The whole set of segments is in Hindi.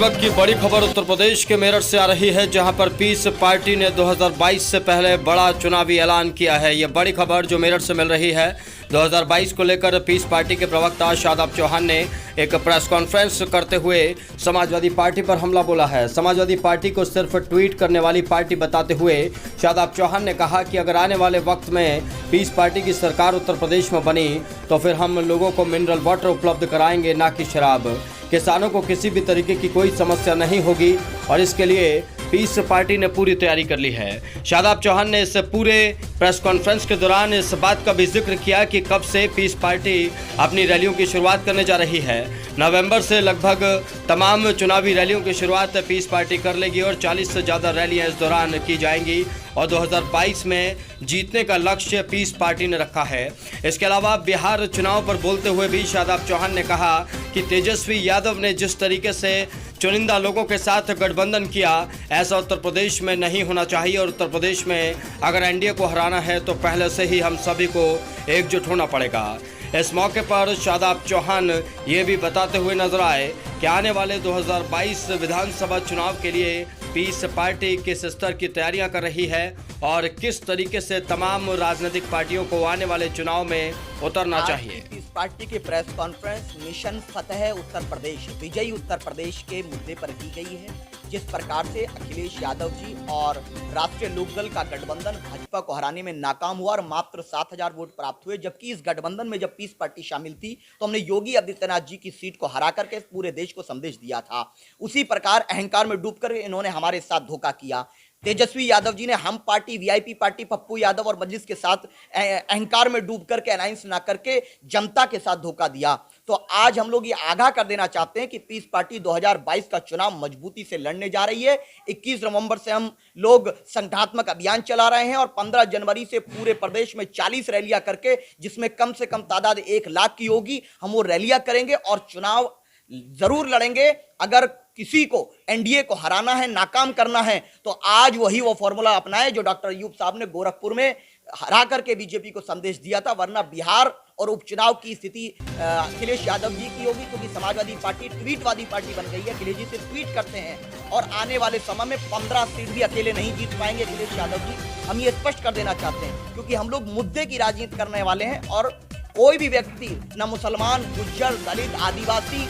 वक्त की बड़ी खबर उत्तर प्रदेश के मेरठ से आ रही है, जहां पर पीस पार्टी ने 2022 से पहले बड़ा चुनावी ऐलान किया है। यह बड़ी खबर जो मेरठ से मिल रही है, 2022 को लेकर पीस पार्टी के प्रवक्ता शादाब चौहान ने एक प्रेस कॉन्फ्रेंस करते हुए समाजवादी पार्टी पर हमला बोला है। समाजवादी पार्टी को सिर्फ ट्वीट करने वाली पार्टी बताते हुए शादाब चौहान ने कहा कि अगर आने वाले वक्त में पीस पार्टी की सरकार उत्तर प्रदेश में बनी तो फिर हम लोगों को मिनरल वाटर उपलब्ध कराएंगे, ना कि शराब। किसानों को किसी भी तरीके की कोई समस्या नहीं होगी और इसके लिए पीस पार्टी ने पूरी तैयारी कर ली है। शादाब चौहान ने इस पूरे प्रेस कॉन्फ्रेंस के दौरान इस बात का भी जिक्र किया कि कब से पीस पार्टी अपनी रैलियों की शुरुआत करने जा रही है। नवंबर से लगभग तमाम चुनावी रैलियों की शुरुआत पीस पार्टी कर लेगी और 40 से ज़्यादा रैलियां इस दौरान की जाएंगी और 2022 में जीतने का लक्ष्य पीस पार्टी ने रखा है। इसके अलावा बिहार चुनाव पर बोलते हुए भी शादाब चौहान ने कहा कि तेजस्वी यादव ने जिस तरीके से चुनिंदा लोगों के साथ गठबंधन किया, ऐसा उत्तर प्रदेश में नहीं होना चाहिए और उत्तर प्रदेश में अगर एनडीए को हराना है तो पहले से ही हम सभी को एकजुट होना पड़ेगा। इस मौके पर शादाब चौहान ये भी बताते हुए नजर आए कि आने वाले 2022 विधानसभा चुनाव के लिए पीस पार्टी किस स्तर की तैयारियां कर रही है और किस तरीके से तमाम राजनीतिक पार्टियों को आने वाले चुनाव में उतरना चाहिए। पीस पार्टी की प्रेस कॉन्फ्रेंस मिशन फतेह उत्तर प्रदेश, विजयी उत्तर प्रदेश के मुद्दे पर की गई है। जिस प्रकार से अखिलेश यादव जी और राष्ट्रीय लोकदल का गठबंधन भाजपा को हराने में नाकाम हुआ और मात्र 7,000 वोट प्राप्त हुए, जबकि इस गठबंधन में जब पीस पार्टी शामिल थी तो हमने योगी आदित्यनाथ जी की सीट को हरा करके पूरे देश को संदेश दिया था। उसी प्रकार अहंकार में डूबकर इन्होंने हमारे साथ धोखा किया। तेजस्वी यादव जी ने हम party, VIP party, Pappu Yadav और मजलिस के साथ अहंकार में डूब करके अलायंस ना करके जनता के साथ धोखा दिया। तो आज हम लोग ये आगाह कर देना चाहते हैं कि पीस पार्टी 2022 का चुनाव मजबूती से लड़ने जा रही है। 21 नवंबर से हम लोग संगठनात्मक अभियान चला रहे हैं और 15 जनवरी से पूरे प्रदेश में 40 रैलियां करके, जिसमें कम से कम तादाद 1 लाख की होगी, हम वो रैलियां करेंगे और चुनाव जरूर लड़ेंगे। अगर किसी को एनडीए को हराना है, नाकाम करना है, तो आज वही वो फॉर्मूला अपनाए जो डॉक्टर अयूब साहब ने गोरखपुर में हरा करके बीजेपी को संदेश दिया था। वरना बिहार और उपचुनाव की स्थिति अखिलेश यादव जी की होगी, क्योंकि समाजवादी पार्टी ट्वीटवादी पार्टी बन गई है। अखिलेश जी से ट्वीट करते हैं और आने वाले समय में 15 सीट भी अकेले नहीं जीत पाएंगे अखिलेश यादव जी। हम ये स्पष्ट कर देना चाहते हैं, क्योंकि हम लोग मुद्दे की राजनीति करने वाले हैं और कोई भी व्यक्ति, न मुसलमान, गुज्जर, दलित, आदिवासी,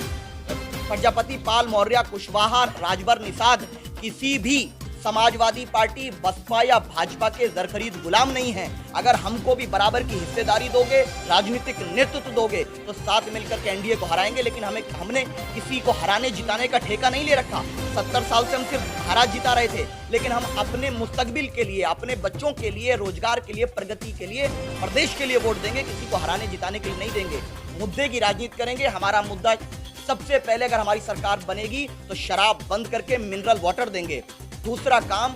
प्रजापति, पाल, मौर्य, कुशवाहा, राजभर, निषाद, किसी भी समाजवादी पार्टी, बसपा या भाजपा के जरखरीद गुलाम नहीं है। अगर हमको भी बराबर की हिस्सेदारी दोगे, राजनीतिक नेतृत्व दोगे, तो साथ मिलकर के एनडीए को हराएंगे। लेकिन हमने किसी को हराने जिताने का ठेका नहीं ले रखा। 70 साल से हम सिर्फ हरा जिता रहे थे, लेकिन हम अपने मुस्तकबिल के लिए, अपने बच्चों के लिए, रोजगार के लिए, प्रगति के लिए, प्रदेश के लिए वोट देंगे। किसी को हराने जिताने के लिए नहीं देंगे। मुद्दे की राजनीति करेंगे। हमारा मुद्दा सबसे पहले, अगर हमारी सरकार बनेगी तो शराब बंद करके मिनरल वाटर देंगे। दूसरा काम,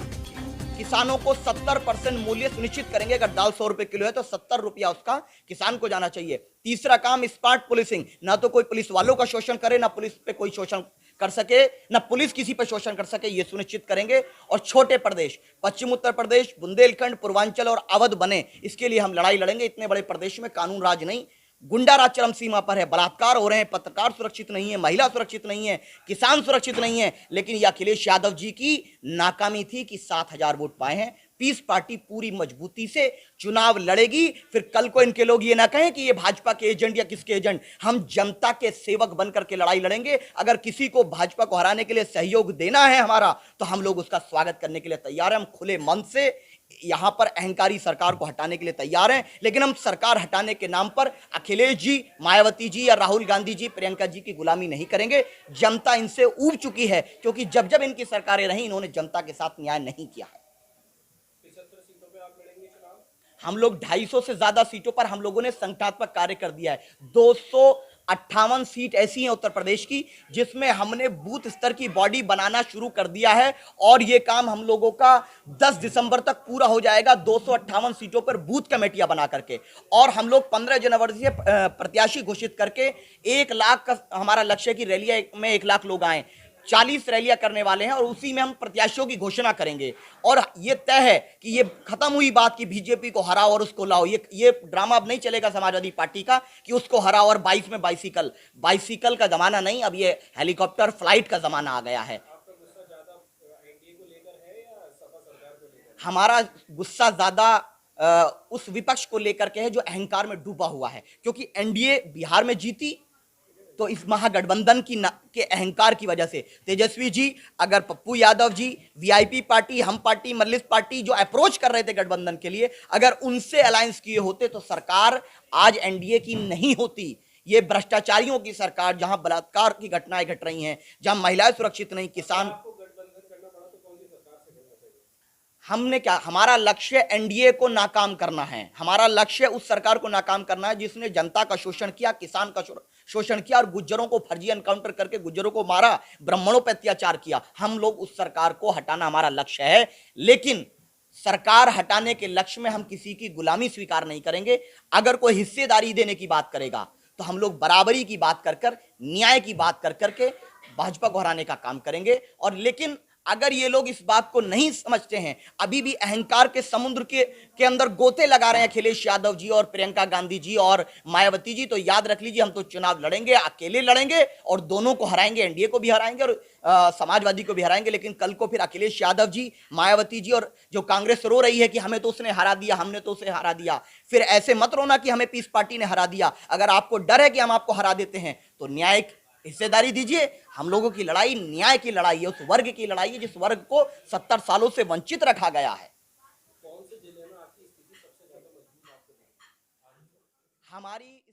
किसानों को 70% मूल्य सुनिश्चित करेंगे। अगर दाल 100 रुपए किलो है तो 70 रुपया उसका किसान को जाना चाहिए। तीसरा काम, स्मार्ट पुलिसिंग, ना तो कोई पुलिस वालों का शोषण करे, ना पुलिस पे कोई शोषण कर सके, ना पुलिस किसी पे शोषण कर सके, ये सुनिश्चित करेंगे। और छोटे प्रदेश, पश्चिम उत्तर प्रदेश, बुंदेलखंड, पूर्वांचल और अवध बने, इसके लिए हम लड़ाई लड़ेंगे। इतने बड़े प्रदेश में कानून राज नहीं, गुंडा राज चरम सीमा पर है। बलात्कार हो रहे हैं, पत्रकार सुरक्षित नहीं है, महिला सुरक्षित नहीं है, किसान सुरक्षित नहीं है। लेकिन यह अखिलेश यादव जी की नाकामी थी कि 7,000 वोट पाए हैं। पीस पार्टी पूरी मजबूती से चुनाव लड़ेगी। फिर कल को इनके लोग ये ना कहें कि ये भाजपा के एजेंट या किसके एजेंट। हम जनता के सेवक बनकर के लड़ाई लड़ेंगे। अगर किसी को भाजपा को हराने के लिए सहयोग देना है हमारा, तो हम लोग उसका स्वागत करने के लिए तैयार हैं। हम खुले मन से यहां पर अहंकारी सरकार को हटाने के लिए तैयार हैं। लेकिन हम सरकार हटाने के नाम पर अखिलेश जी, मायावती जी या राहुल गांधी जी, प्रियंका जी की गुलामी नहीं करेंगे। जनता इनसे ऊब चुकी है, क्योंकि जब जब इनकी सरकारें रही, इन्होंने जनता के साथ न्याय नहीं किया है। हम लोग 250 से ज्यादा सीटों पर हम लोगों ने संगठनात्मक कार्य कर दिया है। 258 सीट ऐसी हैं उत्तर प्रदेश की, जिसमें हमने बूथ स्तर की बॉडी बनाना शुरू कर दिया है और ये काम हम लोगों का 10 दिसंबर तक पूरा हो जाएगा। 258 सीटों पर बूथ कमेटियां बना करके, और हम लोग 15 जनवरी से प्रत्याशी घोषित करके 1 लाख का हमारा लक्ष्य की रैली में 1 लाख लोग आए। 40 रैलियां करने वाले हैं और उसी में हम प्रत्याशियों की घोषणा करेंगे। और ये तय है कि ये खत्म हुई बात कि बीजेपी को हराओ और उसको लाओ। ये ड्रामा अब नहीं चलेगा समाजवादी पार्टी का कि उसको हराओ और 22 में बाइसिकल का जमाना नहीं, अब ये हेलीकॉप्टर फ्लाइट का जमाना आ गया है। हमारा गुस्सा ज्यादा उस विपक्ष को लेकर के है जो अहंकार में डूबा हुआ है, क्योंकि एनडीए बिहार में जीती तो इस महागठबंधन के अहंकार की वजह से। तेजस्वी जी, अगर पप्पू यादव जी, वीआईपी पार्टी, हम पार्टी, मल्लिस पार्टी जो अप्रोच कर रहे थे गठबंधन के लिए, अगर उनसे अलायंस किए होते तो सरकार आज एनडीए की नहीं होती। ये भ्रष्टाचारियों की सरकार, जहां बलात्कार की घटनाएं घट रही हैं, जहां महिलाएं सुरक्षित नहीं, किसान। हमने क्या, हमारा लक्ष्य एनडीए को नाकाम करना है। हमारा लक्ष्य उस सरकार को नाकाम करना है जिसने जनता का शोषण किया, किसान का शोषण किया और गुज्जरों को फर्जी एनकाउंटर करके गुज्जरों को मारा, ब्राह्मणों पर अत्याचार किया। हम लोग उस सरकार को हटाना हमारा लक्ष्य है, लेकिन सरकार हटाने के लक्ष्य में हम किसी की गुलामी स्वीकार नहीं करेंगे। अगर कोई हिस्सेदारी देने की बात करेगा तो हम लोग बराबरी की बात कर कर, न्याय की बात कर करके भाजपा को हराने का काम करेंगे। और लेकिन अगर ये लोग इस बात को नहीं समझते हैं, अभी भी अहंकार के समुद्र के अंदर गोते लगा रहे हैं अखिलेश यादव जी और प्रियंका गांधी जी और मायावती जी, तो याद रख लीजिए, हम तो चुनाव लड़ेंगे, अकेले लड़ेंगे और दोनों को हराएंगे, एनडीए को भी हराएंगे और समाजवादी को भी हराएंगे। लेकिन कल को फिर अखिलेश यादव जी, मायावती जी और जो कांग्रेस रो रही है कि हमें तो उसने हरा दिया, हमने तो उसे हरा दिया, फिर ऐसे मत रोना कि हमें पीस पार्टी ने हरा दिया। अगर आपको डर है कि हम आपको हरा देते हैं तो न्यायिक हिस्सेदारी दीजिए। हम लोगों की लड़ाई न्याय की लड़ाई है, उस वर्ग की लड़ाई है जिस वर्ग को 70 सालों से वंचित रखा गया है। हमारी